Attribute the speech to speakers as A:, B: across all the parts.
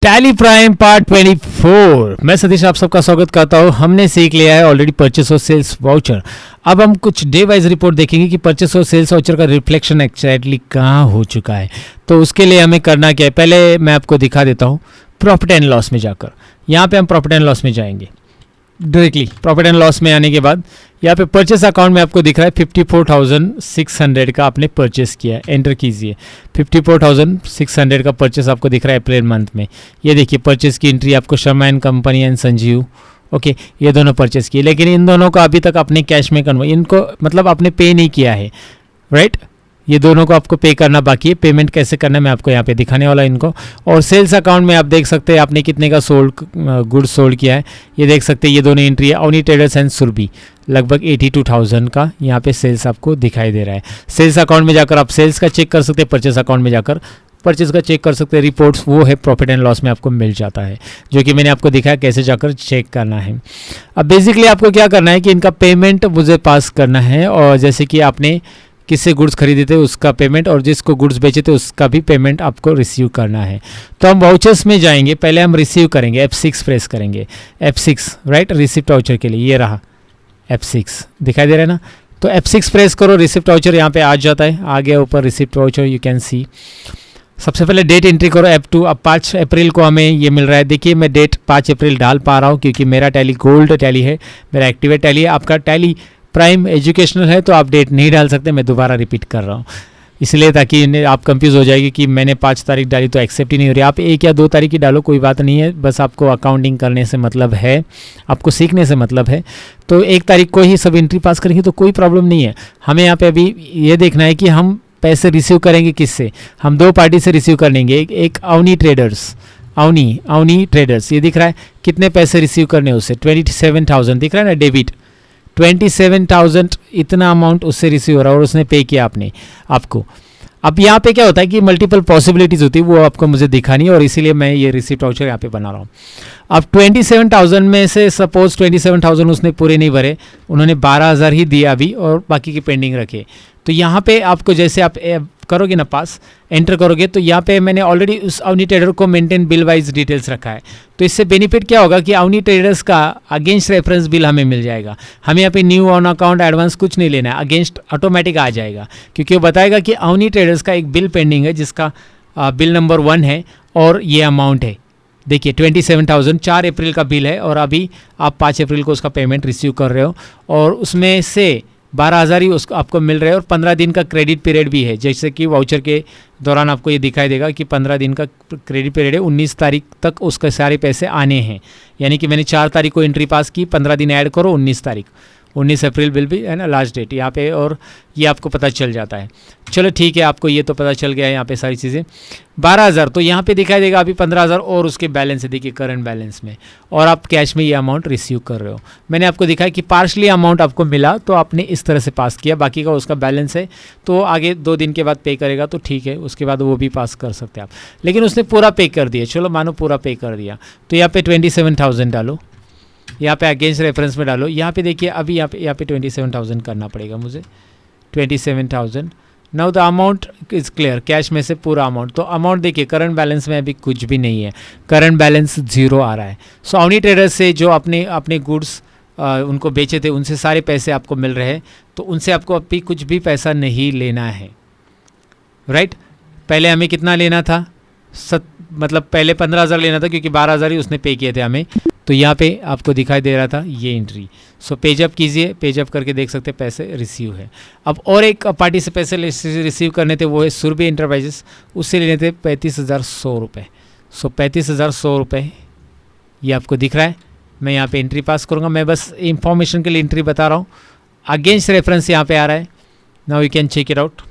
A: Tally prime part 24। मैं सतीश आप सबका स्वागत करता हूँ। हमने सीख लिया है ऑलरेडी परचेस और सेल्स वाउचर। अब हम कुछ डे वाइज रिपोर्ट देखेंगे कि परचेस और सेल्स वाउचर का रिफ्लेक्शन एक्चुअली कहाँ हो चुका है। तो उसके लिए हमें करना क्या है, पहले मैं आपको दिखा देता हूँ प्रॉफिट एंड लॉस में जाकर। यहाँ पे हम प्रॉफिट एंड लॉस में जाएंगे डायरेक्टली। प्रॉफिट एंड लॉस में आने के बाद यहाँ पे परचेस अकाउंट में आपको दिख रहा है 54,600 का आपने परचेस किया है। एंटर कीजिए। 54,600 का परचेस आपको दिख रहा है अप्रैल मंथ में। ये देखिए परचेस की एंट्री आपको Sharma and company and Sanjeev, okay, ये दोनों परचेस किए, लेकिन इन दोनों को अभी तक अपने कैश में कन्वर्ट, इनको मतलब आपने पे नहीं किया है, राइट। ये दोनों को आपको पे करना बाकी है। पेमेंट कैसे करना है मैं आपको यहाँ पे दिखाने वाला इनको। और सेल्स अकाउंट में आप देख सकते हैं आपने कितने का गुड्स सोल्ड किया है। ये देख सकते हैं ये दोनों एंट्री है। अवनी ट्रेडर्स एंड सुरभि लगभग 82,000 का यहाँ पे सेल्स आपको दिखाई दे रहा है। सेल्स अकाउंट में जाकर आप सेल्स का चेक कर सकते हैं, परचेस अकाउंट में जाकर परचेस का चेक कर सकते हैं। रिपोर्ट्स वो है प्रॉफिट एंड लॉस में आपको मिल जाता है, जो कि मैंने आपको दिखाया कैसे जाकर चेक करना है। अब बेसिकली आपको क्या करना है कि इनका पेमेंट मुझे पास करना है, और जैसे कि आपने किससे गुड्स खरीदे थे उसका पेमेंट और जिसको गुड्स बेचे थे उसका भी पेमेंट आपको रिसीव करना है। तो हम वाउचर्स में जाएंगे, पहले हम रिसीव करेंगे, F6 प्रेस करेंगे। F6 राइट, रिसिप्ट वाउचर के लिए ये रहा F6 दिखाई दे रहा है ना। तो F6 प्रेस करो, रिसिप्ट वाउचर यहाँ पे आ जाता है। आ गया ऊपर receipt voucher, you can see. सबसे पहले डेट एंट्री करो F2। अब 5 अप्रैल को हमें ये मिल रहा है। देखिए मैं डेट 5 अप्रैल डाल पा रहा हूँ क्योंकि मेरा टैली गोल्ड टैली है, मेरा एक्टिवेट टैली है। आपका टैली प्राइम एजुकेशनल है तो आप डेट नहीं डाल सकते। मैं दोबारा रिपीट कर रहा हूँ इसलिए, ताकि आप कंफ्यूज हो जाएगी कि मैंने 5 तारीख डाली तो एक्सेप्ट ही नहीं हो रही। आप 1 या 2 तारीख की डालो, कोई बात नहीं है। बस आपको अकाउंटिंग करने से मतलब है, आपको सीखने से मतलब है। तो 1 तारीख को ही सब एंट्री पास करेंगे तो कोई प्रॉब्लम नहीं है। हमें यहाँ पे अभी ये देखना है कि हम पैसे रिसीव करेंगे किससे। हम 2 पार्टी से रिसीव करेंगे। एक अवनी ट्रेडर्स, अवनी ट्रेडर्स, ये दिख रहा है कितने पैसे रिसीव करने उससे 27,000 दिख रहा है ना, डेबिट 27,000 इतना अमाउंट उससे रिसीव हो रहा है और उसने पे किया आपको। अब यहाँ पे क्या होता है कि मल्टीपल पॉसिबिलिटीज़ होती है, वो आपको मुझे दिखानी है और इसीलिए मैं ये रिसिप्ट वाउचर यहाँ पे बना रहा हूँ। अब 27,000 में से सपोज 27,000 उसने पूरे नहीं भरे, उन्होंने 12,000 ही दिए अभी और बाकी की पेंडिंग रखे। तो यहाँ पे आपको जैसे आप करोगे ना पास, एंटर करोगे तो यहाँ पे मैंने ऑलरेडी उस अवनी ट्रेडर को मेंटेन बिल वाइज डिटेल्स रखा है। तो इससे बेनिफिट क्या होगा कि अवनी ट्रेडर्स का अगेंस्ट रेफरेंस बिल हमें मिल जाएगा। हमें यहाँ पे न्यू ऑन अकाउंट एडवांस कुछ नहीं लेना है, अगेंस्ट ऑटोमेटिक आ जाएगा, क्योंकि वो बताएगा कि अवनी ट्रेडर्स का एक बिल पेंडिंग है जिसका बिल नंबर 1 है और ये अमाउंट है। देखिए 27,000 4 अप्रैल का बिल है और अभी आप 5 अप्रैल को उसका पेमेंट रिसीव कर रहे हो और उसमें से 12,000 ही उसको आपको मिल रहे हैं और 15 दिन का क्रेडिट पीरियड भी है। जैसे कि वाउचर के दौरान आपको ये दिखाई देगा कि 15 दिन का क्रेडिट पीरियड है। 19 तारीख तक उसके सारे पैसे आने हैं, यानी कि मैंने 4 तारीख को एंट्री पास की, 15 दिन ऐड करो, 19 तारीख, 19 अप्रैल बिल भी है ना लास्ट डेट यहाँ पे, और ये आपको पता चल जाता है। चलो ठीक है, आपको ये तो पता चल गया है यहाँ पे सारी चीज़ें। 12,000 तो यहाँ पे दिखाई देगा अभी 15,000 और उसके बैलेंस है, देखिए करंट बैलेंस में, और आप कैश में ये अमाउंट रिसीव कर रहे हो। मैंने आपको दिखाया कि पार्शली अमाउंट आपको मिला तो आपने इस तरह से पास किया, बाकी का उसका बैलेंस है तो आगे 2 दिन के बाद पे करेगा तो ठीक है, उसके बाद वो भी पास कर सकते हैं आप। लेकिन उसने पूरा पे कर दिया, चलो मानो पूरा पे कर दिया, तो यहाँ पे 27,000 डालो, यहाँ पे अगेंस्ट रेफरेंस में डालो। यहाँ पे देखिए अभी यहाँ पे 27,000 करना पड़ेगा मुझे, 27,000। Now the amount is clear, cash में से पूरा अमाउंट। तो अमाउंट देखिए करंट बैलेंस में अभी कुछ भी नहीं है, करंट बैलेंस 0 आ रहा है। सो अवनी ट्रेडर्स से जो अपने गुड्स उनको बेचे थे उनसे सारे पैसे आपको मिल रहे हैं, तो उनसे आपको अभी कुछ भी पैसा नहीं लेना है, राइट। पहले हमें कितना लेना था, मतलब पहले 15,000 लेना था क्योंकि 12,000 ही उसने पे किए थे हमें। तो यहाँ पे आपको दिखाई दे रहा था ये एंट्री। सो पेज अप कीजिए, पेज अप करके देख सकते हैं पैसे रिसीव है। अब और एक पार्टी से पैसे रिसीव करने थे, वो है सुरभि इंटरप्राइजेस, उससे लेने थे 35,100 रुपये। सो 35,100 रुपये ये आपको दिख रहा है। मैं यहाँ पे एंट्री पास करूँगा, मैं बस इंफॉर्मेशन के लिए एंट्री बता रहा हूँ। अगेंस्ट रेफरेंस यहाँ पे आ रहा है, now you can check it out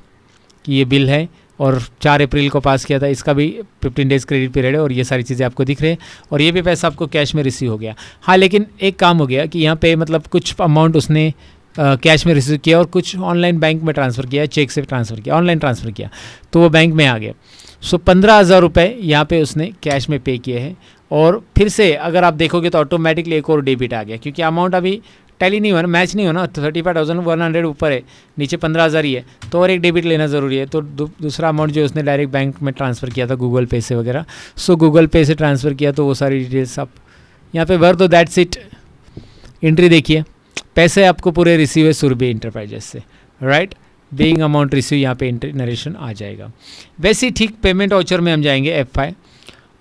A: कि ये बिल है और 4 अप्रैल को पास किया था, इसका भी 15 डेज़ क्रेडिट पीरियड है और ये सारी चीज़ें आपको दिख रही है और ये भी पैसा आपको कैश में रिसीव हो गया। हाँ, लेकिन एक काम हो गया कि यहाँ पे मतलब कुछ अमाउंट उसने कैश में रिसीव किया और कुछ ऑनलाइन बैंक में ट्रांसफ़र किया, चेक से ट्रांसफ़र किया, ऑनलाइन ट्रांसफ़र किया, तो वो बैंक में आ गया। सो 15,000 रुपये यहाँ पे उसने कैश में पे किए हैं और फिर से अगर आप देखोगे तो ऑटोमेटिकली एक और डेबिट आ गया, क्योंकि अमाउंट अभी टैली नहीं हो ना, मैच नहीं हो ना, 35,100 ऊपर है, नीचे 15,000 ही है, तो और एक डेबिट लेना ज़रूरी है। तो दूसरा अमाउंट जो उसने डायरेक्ट बैंक में ट्रांसफ़र किया था गूगल पे से वगैरह, सो गूगल पे से ट्रांसफ़र किया, तो वो सारी डिटेल्स आप यहाँ पे भर दो, दैट्स इट। एंट्री देखिए, पैसे आपको पूरे रिसीव है सुरभि इंटरप्राइजेस से, राइट, बीइंग अमाउंट रिसीव, यहाँ पे एंट्री नरेशन आ जाएगा। वैसे ही ठीक पेमेंट वाउचर में हम जाएंगे F5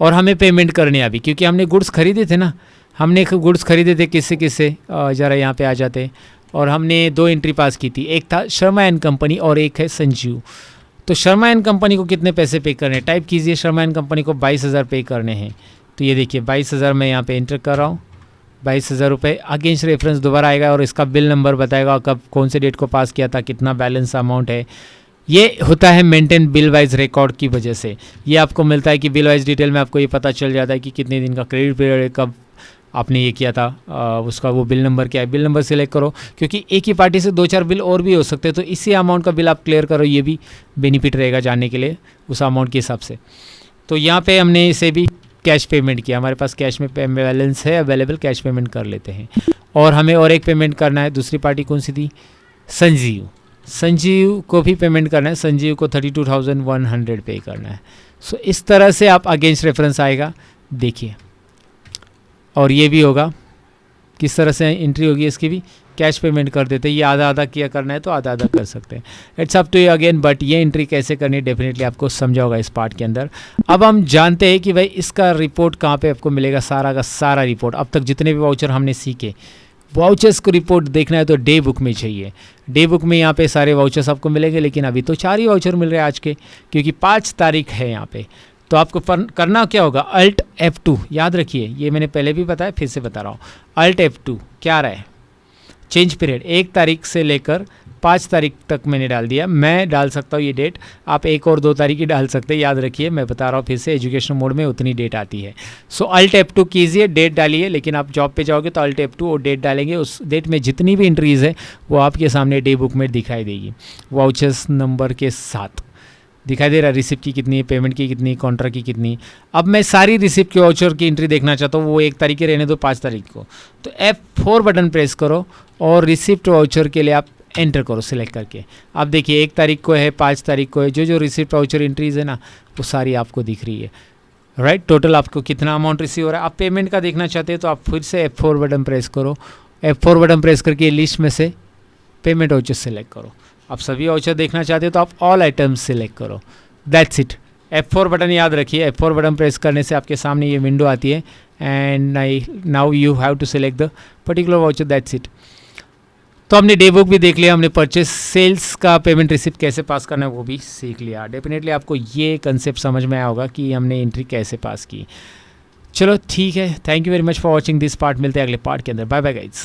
A: और हमें पेमेंट करनी है अभी, क्योंकि हमने गुड्स खरीदे थे ना, हमने गुड्स खरीदे थे किससे ज़रा यहाँ पे आ जाते, और हमने 2 एंट्री पास की थी, एक था शर्मा एंड कंपनी और एक है संजीव। तो शर्मा एंड कंपनी को कितने पैसे पे करने हैं, टाइप कीजिए, शर्मा एंड कंपनी को 22,000 पे करने हैं। तो ये देखिए 22,000 मैं यहाँ पे एंटर कर रहा हूँ, 22,000 रुपये अगेंस्ट रेफरेंस दोबारा आएगा और इसका बिल नंबर बताएगा कब कौन से डेट को पास किया था, कितना बैलेंस अमाउंट है। ये होता है मेंटेन बिल वाइज रिकॉर्ड की वजह से, ये आपको मिलता है कि बिल वाइज डिटेल में आपको ये पता चल जाता है कि कितने दिन का क्रेडिट पीरियड है, कब आपने ये किया था, उसका वो बिल नंबर क्या है, बिल नंबर सिलेक्ट करो, क्योंकि एक ही पार्टी से 2-4 बिल और भी हो सकते हैं, तो इसी अमाउंट का बिल आप क्लियर करो, ये भी बेनिफिट रहेगा जानने के लिए उस अमाउंट के हिसाब से। तो यहाँ पे हमने इसे भी कैश पेमेंट किया, हमारे पास कैश में बैलेंस है अवेलेबल, कैश पेमेंट कर लेते हैं। और हमें और एक पेमेंट करना है, दूसरी पार्टी कौन सी थी, संजीव को भी पेमेंट करना है, संजीव को 32,100 पे करना है। सो इस तरह से आप अगेंस्ट रेफरेंस आएगा, देखिए, और ये भी होगा, किस तरह से एंट्री होगी इसकी भी, कैश पेमेंट कर देते हैं, ये आधा आधा किया करना है तो आधा आधा कर सकते हैं, it's up to you again, but ये एंट्री कैसे करनी है डेफिनेटली आपको समझा होगा इस पार्ट के अंदर। अब हम जानते हैं कि भाई इसका रिपोर्ट कहाँ पे आपको मिलेगा, सारा का सारा रिपोर्ट, अब तक जितने भी वाउचर हमने सीखे, वाउचर्स को रिपोर्ट देखना है तो डे बुक में चाहिए, डे बुक में यहाँ पे सारे वाउचर्स आपको मिलेंगे, लेकिन अभी तो 4 ही वाउचर मिल रहे हैं आज के, क्योंकि 5 तारीख है यहाँ पे। तो आपको करना क्या होगा, Alt F2, याद रखिए, ये मैंने पहले भी बताया, फिर से बता रहा हूँ, Alt F2 क्या रहा है, चेंज पीरियड 1 तारीख से लेकर 5 तारीख तक मैंने डाल दिया, मैं डाल सकता हूँ ये डेट, आप 1 और 2 तारीख ही डाल सकते हैं, याद रखिए, मैं बता रहा हूँ फिर से, एजुकेशन मोड में उतनी डेट आती है। सो Alt F2 कीजिए, डेट डालिए, लेकिन आप जॉब पे जाओगे तो Alt F2 और डेट डालेंगे, उस डेट में जितनी भी एंट्रीज़ है वो आपके सामने डे बुक में दिखाई देगी, वाउचर्स नंबर के साथ दिखाई दे रहा है, रिसिप्ट की कितनी है, पेमेंट की कितनी, कॉन्ट्रा की कितनी। अब मैं सारी रिसिप्ट के वाउचर की एंट्री देखना चाहता हूँ, वो 1 तारीख के रहने दो 5 तारीख को, तो F4 बटन प्रेस करो और रिसिप्ट वाउचर के लिए आप एंटर करो सिलेक्ट करके। आप देखिए 1 तारीख को है, 5 तारीख को है, जो रिसिप्ट वाउचर एंट्रीज है ना वो सारी आपको दिख रही है, राइट। टोटल आपको कितना अमाउंट रिसीव हो रहा है। आप पेमेंट का देखना चाहते हैं तो आप फिर से F4 बटन प्रेस करो, F4 बटन प्रेस करके लिस्ट में से पेमेंट वाउचर सेलेक्ट करो। आप सभी वाउचर देखना चाहते हो तो आप ऑल आइटम्स सिलेक्ट करो, दैट्स इट। F4 बटन याद रखिए, F4 बटन प्रेस करने से आपके सामने ये विंडो आती है, and now you have to select the particular voucher, that's it. तो हमने डे बुक भी देख लिया, हमने परचेस सेल्स का पेमेंट रिसिप्ट कैसे पास करना है वो भी सीख लिया। डेफिनेटली आपको ये कंसेप्ट समझ में आया होगा कि हमने एंट्री कैसे पास की। चलो ठीक है, thank you very much for watching this part, मिलते हैं अगले पार्ट के अंदर, बाय बाय गाइज।